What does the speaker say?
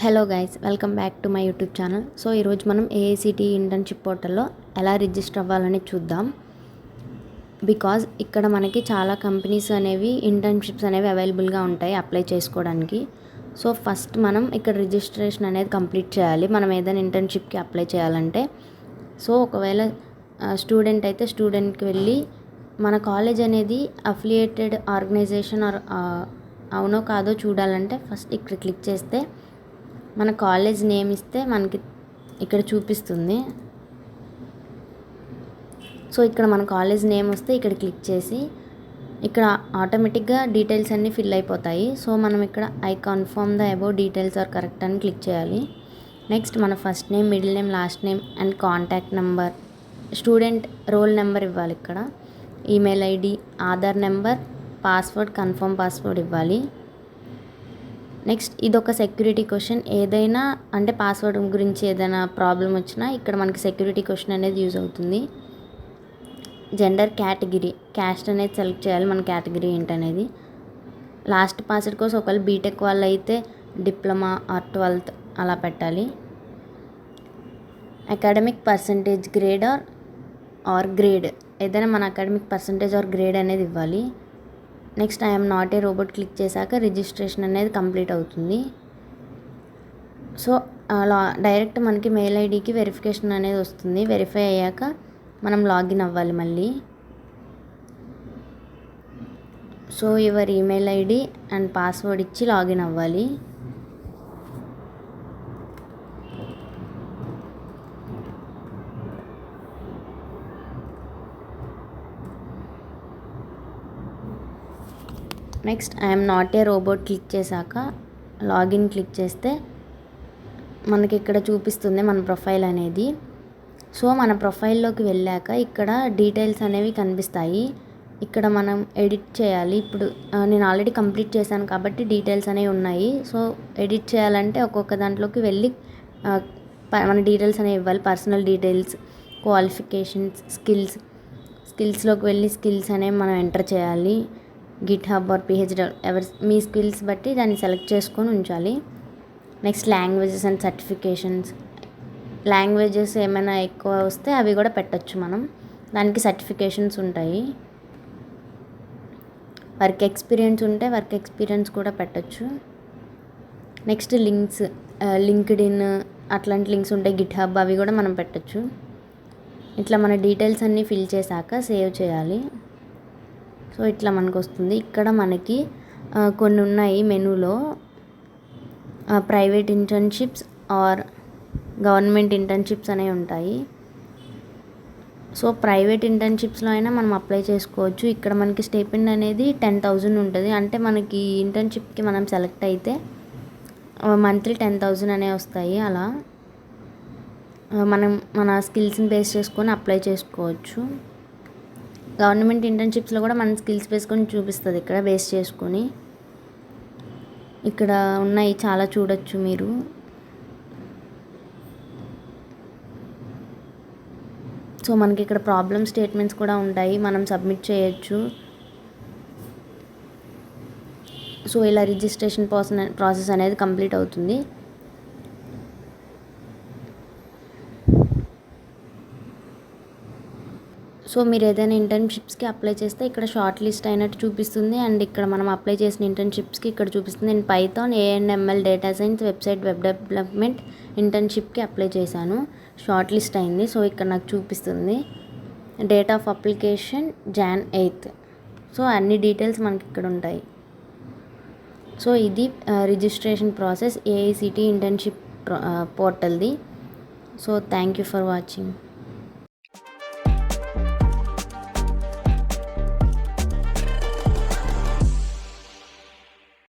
Hello guys, welcome back to my YouTube channel. So ఈరోజు మనం AICTE internship పోర్టల్లో ఎలా రిజిస్టర్ అవ్వాలని చూద్దాం. బికాజ్ ఇక్కడ మనకి చాలా కంపెనీస్ అనేవి ఇంటర్న్షిప్స్ అనేవి అవైలబుల్గా ఉంటాయి అప్లై చేసుకోవడానికి. సో ఫస్ట్ మనం ఇక్కడ రిజిస్ట్రేషన్ అనేది కంప్లీట్ చేయాలి మనం ఏదైనా ఇంటర్న్షిప్కి అప్లై చేయాలంటే. సో ఒకవేళ స్టూడెంట్ అయితే స్టూడెంట్కి వెళ్ళి మన కాలేజ్ అనేది అఫిలియేటెడ్ ఆర్గనైజేషన్ ఆర్ అవునో కాదో చూడాలంటే ఫస్ట్ ఇక్కడ క్లిక్ చేస్తే మన కాలేజ్ నేమ్ ఇస్తే మనకి ఇక్కడ చూపిస్తుంది. సో ఇక్కడ మన కాలేజ్ నేమ్ వస్తే ఇక్కడ క్లిక్ చేసి ఇక్కడ ఆటోమేటిక్గా డీటెయిల్స్ అన్నీ ఫిల్ అయిపోతాయి. సో మనం ఇక్కడ I confirm the above details are correct అని క్లిక్ చేయాలి. నెక్స్ట్ మన first name, middle name, last name and contact number, student roll number ఇవ్వాలి. ఇక్కడ email ID, Aadhaar number, password, confirm password ఇవ్వాలి. నెక్స్ట్ ఇదొక సెక్యూరిటీ క్వశ్చన్. ఏదైనా అంటే పాస్వర్డ్ గురించి ఏదైనా ప్రాబ్లం వచ్చినా ఇక్కడ మనకి సెక్యూరిటీ క్వశ్చన్ అనేది యూజ్ అవుతుంది. జెండర్, కేటగిరీ, క్యాస్ట్ అనేది సెలెక్ట్ చేయాలి మన కేటగిరీ ఏంటనేది. లాస్ట్ పాస్వర్డ్ కోసం ఒకవేళ బీటెక్ వాళ్ళు అయితే డిప్లొమా ఆర్ 12th అలా పెట్టాలి. Academic percentage, grade are grade ఏదైనా మన అకాడమిక్ పర్సంటేజ్ ఆర్ గ్రేడ్ అనేది ఇవ్వాలి. Next I'm not a robot click చేశాక రిజిస్ట్రేషన్ అనేది కంప్లీట్ అవుతుంది. సో అలా డైరెక్ట్ మనకి మెయిల్ ఐడికి వెరిఫికేషన్ అనేది వస్తుంది. వెరిఫై అయ్యాక మనం లాగిన్ అవ్వాలి మళ్ళీ. So your email ID and password ఇచ్చి లాగిన్ అవ్వాలి. Next I'm not a robot click చేశాక లాగిన్ క్లిక్ చేస్తే మనకి ఇక్కడ చూపిస్తుంది మన ప్రొఫైల్ అనేది. సో మన ప్రొఫైల్లోకి వెళ్ళాక ఇక్కడ డీటెయిల్స్ అనేవి కనిపిస్తాయి. ఇక్కడ మనం ఎడిట్ చేయాలి. ఇప్పుడు నేను ఆల్రెడీ కంప్లీట్ చేశాను కాబట్టి డీటెయిల్స్ అనేవి ఉన్నాయి. సో ఎడిట్ చేయాలంటే ఒక్కొక్క దాంట్లోకి వెళ్ళి మన డీటెయిల్స్ అనేవి ఇవ్వాలి. పర్సనల్ డీటెయిల్స్, క్వాలిఫికేషన్స్, స్కిల్స్లోకి వెళ్ళి స్కిల్స్ అనేవి మనం ఎంటర్ చేయాలి. GitHub are PhD me skills బట్టి దాన్ని సెలెక్ట్ చేసుకొని ఉంచాలి. Next languages and certifications, languages ఏమైనా ఎక్కువ వస్తే అవి కూడా పెట్టచ్చు మనం. దానికి సర్టిఫికేషన్స్ ఉంటాయి. వర్క్ ఎక్స్పీరియన్స్ ఉంటే వర్క్ ఎక్స్పీరియన్స్ కూడా పెట్టచ్చు. నెక్స్ట్ లింక్స్, లింక్డ్ఇన్ అట్లాంటి లింక్స్ ఉంటాయి, గిట్హబ్ అవి కూడా మనం పెట్టచ్చు. ఇట్లా మన డీటెయిల్స్ అన్నీ ఫిల్ చేశాక సేవ్ చేయాలి. సో ఇట్లా మనకు వస్తుంది. ఇక్కడ మనకి కొన్ని ఉన్నాయి మెనూలో, private internships or government internships అనేవి ఉంటాయి. సో ప్రైవేట్ ఇంటర్న్షిప్స్లో అయినా మనం అప్లై చేసుకోవచ్చు. ఇక్కడ మనకి స్టైపెండ్ అనేది 10,000 ఉంటుంది. అంటే మనకి ఇంటర్న్షిప్కి మనం సెలెక్ట్ అయితే మంత్లీ 10,000 అనేవి వస్తాయి. అలా మనం మన స్కిల్స్ని బేస్ చేసుకొని అప్లై చేసుకోవచ్చు. గవర్నమెంట్ ఇంటర్న్షిప్స్లో కూడా మన స్కిల్స్ వేసుకొని చూపిస్తుంది ఇక్కడ బేస్ చేసుకొని. ఇక్కడ ఉన్నాయి చాలా చూడొచ్చు మీరు. సో మనకి ఇక్కడ ప్రాబ్లమ్ స్టేట్మెంట్స్ కూడా ఉంటాయి, మనం సబ్మిట్ చేయొచ్చు. సో ఇలా రిజిస్ట్రేషన్ ప్రాసెస్ అనేది కంప్లీట్ అవుతుంది. సో మీరు ఏదైనా ఇంటర్న్షిప్స్కి అప్లై చేస్తే ఇక్కడ షార్ట్ లిస్ట్ అయినట్టు చూపిస్తుంది. అండ్ ఇక్కడ మనం అప్లై చేసిన ఇంటర్న్షిప్స్కి ఇక్కడ చూపిస్తుంది. నేను Python, ANML, data science, web development ఇంటర్న్షిప్కి అప్లై చేశాను. షార్ట్ లిస్ట్ అయింది. సో ఇక్కడ నాకు చూపిస్తుంది date of application Jan 8th. So అన్ని డీటెయిల్స్ మనకి ఇక్కడ ఉంటాయి. సో ఇది రిజిస్ట్రేషన్ ప్రాసెస్ ఏఐసిటీ ఇంటర్న్షిప్ పోర్టల్ది. So thank you for watching.